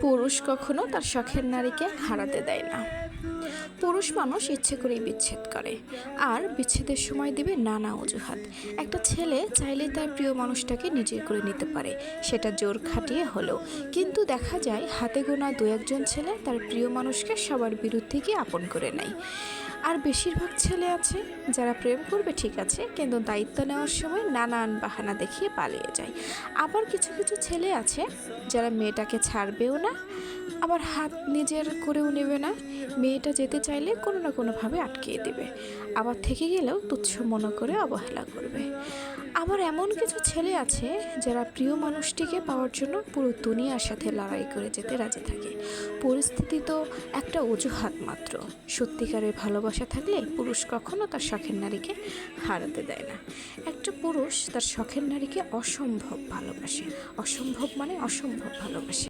পুরুষ কখনো তার শখের নারীকে হারাতে দেয় না। পুরুষ মানুষ ইচ্ছে করেই বিচ্ছেদ করে, আর বিচ্ছেদের সময় দিবে নানা অজুহাত। একটা ছেলে চাইলে তার প্রিয় মানুষটাকে নিজের করে নিতে পারে, সেটা জোর খাটিয়ে হলেও। কিন্তু দেখা যায় হাতে গোনা দু একজন ছেলে তার প্রিয় মানুষকে সবার বিরুদ্ধে গিয়ে আপন করে নেয়। আর বেশিরভাগ ছেলে আছে যারা প্রেম করবে ঠিক আছে, কিন্তু দায়িত্ব নেওয়ার সময় নানান বাহানা দেখিয়ে পালিয়ে যায়। আবার কিছু কিছু ছেলে আছে যারা মেয়েটাকে ছাড়বেও না, আবার হাত নিজের করেও নেবে না। মেয়েটা যেতে চাইলে কোনো না কোনোভাবে আটকিয়ে দেবে, আবার থেকে গেলেও তুচ্ছ মনে করে অবহেলা করবে। আবার এমন কিছু ছেলে আছে যারা প্রিয় মানুষটিকে পাওয়ার জন্য পুরো দুনিয়ার সাথে লড়াই করে যেতে রাজি থাকে। পরিস্থিতি তো একটা অজুহাত মাত্র। সত্যিকারের ভালোবাসা থাকলে পুরুষ কখনো তার শখের নারীকে হারাতে দেয় না। একটা পুরুষ তার শখের নারীকে অসম্ভব ভালোবাসে, অসম্ভব মানে অসম্ভব ভালোবাসে।